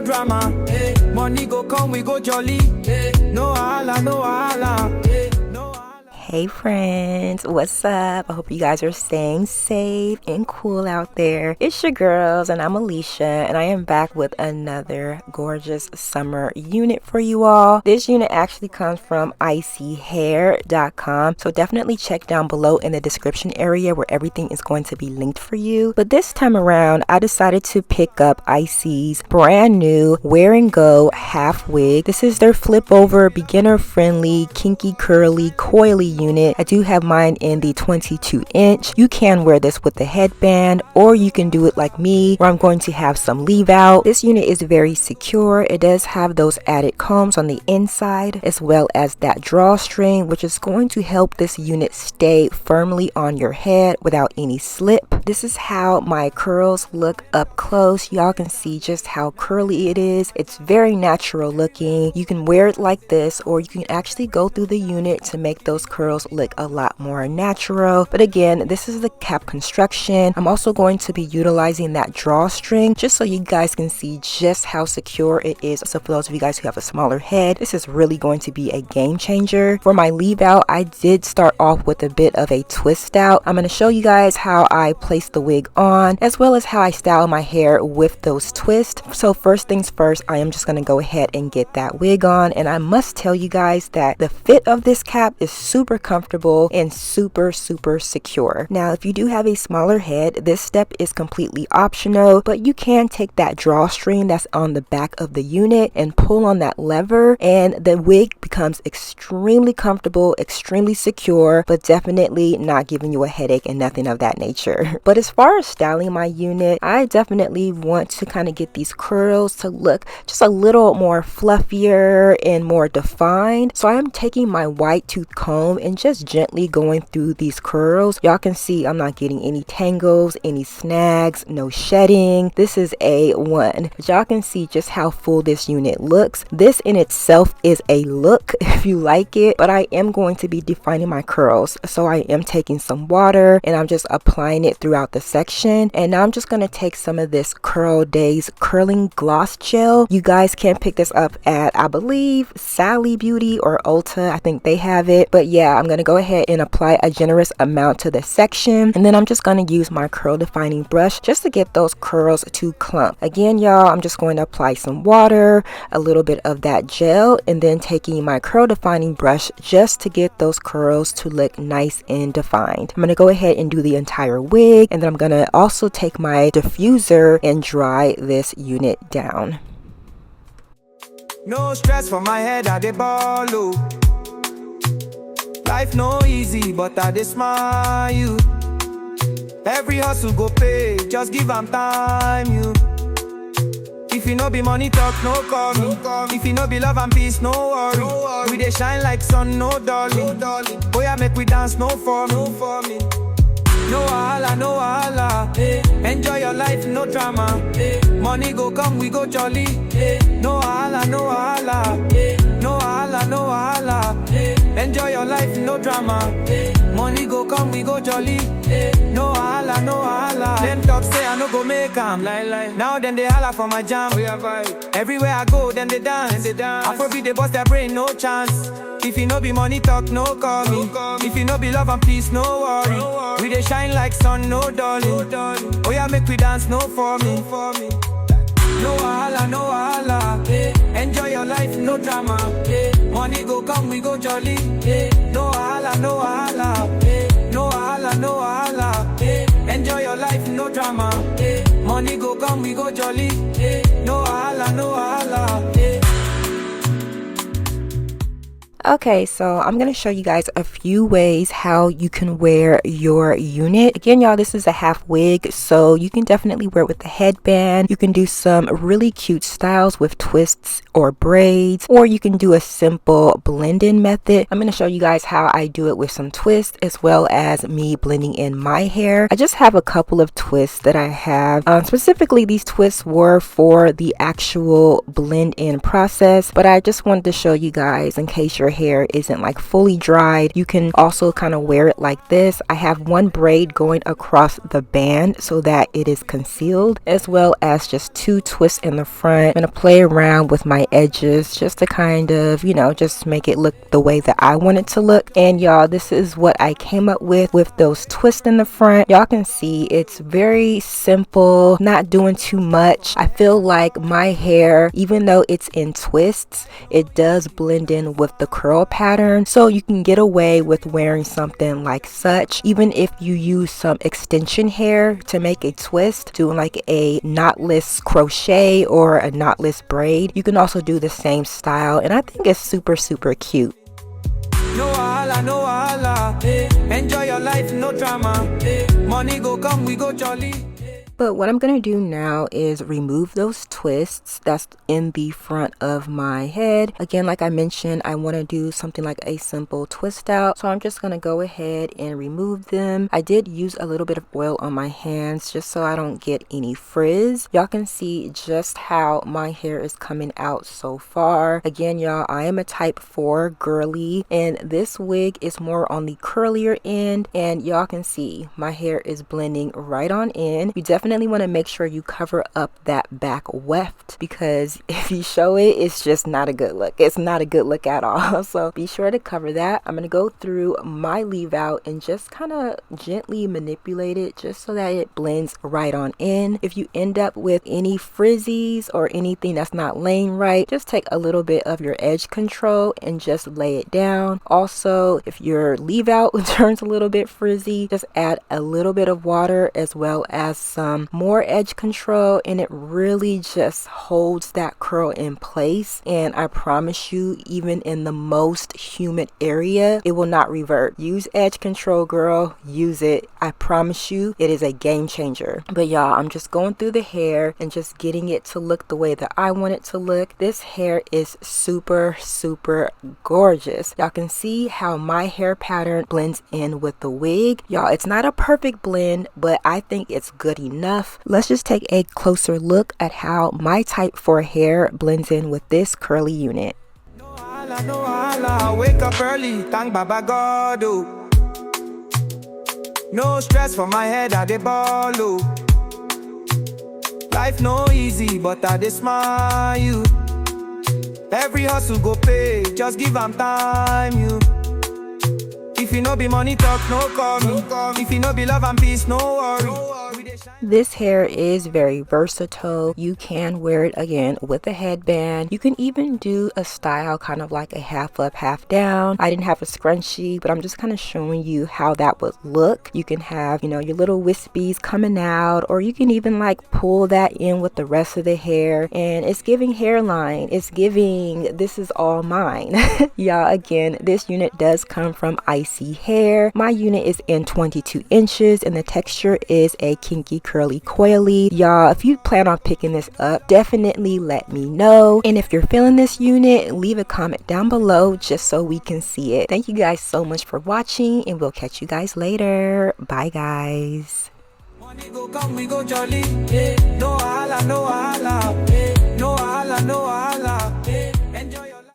drama. Money go come, we go jolly. No wahala, no wahala. Hey friends, what's up? I hope you guys are staying safe and cool out there. It's your girls and I'm Alicia, and I am back with another gorgeous summer unit for you all. This unit actually comes from ISEEHair.com, so definitely check down below in the description area where everything is going to be linked for you. But this time around, I decided to pick up ISEE's brand new Wear and Go half wig. This is their flip over, beginner friendly, kinky, curly, coily unit. I do have mine in the 22-inch. You can wear this with the headband, or you can do it like me where I'm going to have some leave out. This unit is very secure. It does have those added combs on the inside, as well as that drawstring, which is going to help this unit stay firmly on your head without any slip. This is how my curls look up close. Y'all can see just how curly it is. It's very natural looking. You can wear it like this, or you can actually go through the unit to make those curls look a lot more natural. But again, this is the cap construction. I'm also going to be utilizing that drawstring just so you guys can see just how secure it is. So for those of you guys who have a smaller head, this is really going to be a game changer. For my leave out, I did start off with a bit of a twist out. I'm going to show you guys how I place the wig on, as well as how I style my hair with those twists. So first things first, I am just going to go ahead and get that wig on, and I must tell you guys that the fit of this cap is super comfortable and super secure. Now, if you do have a smaller head, this step is completely optional, but you can take that drawstring that's on the back of the unit and pull on that lever, and the wig becomes extremely comfortable, extremely secure, but definitely not giving you a headache and nothing of that nature. But as far as styling my unit, I definitely want to kind of get these curls to look just a little more fluffier and more defined. So I'm taking my white tooth comb and just gently going through these curls. Y'all can see I'm not getting any tangles, any snags, no shedding. This is A1. But y'all can see just how full this unit looks. This in itself is a look if you like it, but I am going to be defining my curls. So I am taking some water and I'm just applying it throughout the section. And now I'm just going to take some of this Daze curling gloss gel. You guys can pick this up at, I believe, Sally Beauty or Ulta. I think they have it. But yeah, I'm going to go ahead and apply a generous amount to the section, and then I'm just going to use my curl defining brush just to get those curls to clump. Again, y'all, I'm just going to apply some water, a little bit of that gel, and then taking my curl defining brush just to get those curls to look nice and defined. I'm going to go ahead and do the entire wig, and then I'm going to also take my diffuser and dry this unit down. No stress for my head, I dey ball. Life no easy, but I dey smile you. Every hustle go pay, just give am time you. If you no be money talk, no call me. If you no be love and peace, no worry. We dey shine like sun, no darling. Oh yeah, make we dance, no for me. No wahala, no wahala. Enjoy your life, no drama. Money go come, we go jolly. No wahala, no wahala. No wahala, no wahala. Enjoy your life, no drama. Money go come, we go jolly. No wahala, no wahala. Them talk say I no go make am. Now then they holla for my jam. Everywhere I go, then they dance. Afrobeat they bust their brain, no chance. If you no be money talk, no call me. If you no be love and peace, no worry. We dey shine like sun, no darling. Oh yeah, make we dance, no for me. No wahala, no wahala. Enjoy your life, no drama. Money go come, we go jolly. No wahala, no wahala. No wahala, no wahala. Enjoy your life, no drama. Money go come, we go jolly. No wahala, no wahala. Okay, so I'm going to show you guys a few ways how you can wear your unit. Again, y'all, this is a half wig, so you can definitely wear it with the headband. You can do some really cute styles with twists or braids, or you can do a simple blend-in method. I'm going to show you guys how I do it with some twists, as well as me blending in my hair. I just have a couple of twists that I have. Specifically, these twists were for the actual blend-in process, but I just wanted to show you guys in case your hair isn't like fully dried, you can also kind of wear it like this. I have one braid going across the band so that it is concealed, as well as just 2 twists in the front. I'm gonna play around with my edges just to kind of, you know, just make it look the way that I want it to look. And y'all, this is what I came up with those twists in the front. Y'all can see it's very simple, not doing too much. I feel like my hair, even though it's in twists, it does blend in with the curl pattern, so you can get away with wearing something like such. Even if you use some extension hair to make a twist, doing like a knotless crochet or a knotless braid, you can also do the same style, and I think it's super cute. No wahala, no wahala. Enjoy your life, no drama. Money go come, we go jolly. But what I'm going to do now is remove those twists that's in the front of my head. Again, like I mentioned, I want to do something like a simple twist out. So I'm just going to go ahead and remove them. I did use a little bit of oil on my hands just so I don't get any frizz. Y'all can see just how my hair is coming out so far. Again, y'all, I am a type 4 girly, and this wig is more on the curlier end. And y'all can see my hair is blending right on in. You definitely want to make sure you cover up that back weft, because if you show it, it's just not a good look. It's not a good look at all. So be sure to cover that. I'm going to go through my leave out and just kind of gently manipulate it just so that it blends right on in. If you end up with any frizzies or anything that's not laying right, just take a little bit of your edge control and just lay it down. Also, if your leave out turns a little bit frizzy, just add a little bit of water as well as some more edge control, and it really just holds that curl in place. And I promise you, even in the most humid area, it will not revert. Use edge control, girl, use it. I promise you, it is a game changer. But y'all, I'm just going through the hair and just getting it to look the way that I want it to look. This hair is super gorgeous. Y'all can see how my hair pattern blends in with the wig. Y'all, it's not a perfect blend, but I think it's good enough. Let's just take a closer look at how my type 4 hair blends in with this curly unit. No wahala, no wahala. Wake up early, thank Baba God. Oh. No stress for my head, I dey ball. Oh. Life no easy, but I dey smile. You. Every hustle go pay, just give am time. You. If you no be money talk, no call me. If you no be love and peace, no worry. This hair is very versatile. You can wear it again with a headband. You can even do a style kind of like a half up, half down. I didn't have a scrunchie, but I'm just kind of showing you how that would look. You can have, you know, your little wispies coming out, or you can even like pull that in with the rest of the hair, and it's giving hairline. It's giving, this is all mine. Y'all, again, this unit does come from ISEE Hair. My unit is in 22 inches and the texture is a kinky curly coily. Y'all, if you plan on picking this up, definitely let me know. And if you're feeling this unit, leave a comment down below just so we can see it. Thank you guys so much for watching, and we'll catch you guys later. Bye guys. Money go come, we go jolly. No wahala, no wahala. No wahala, no wahala.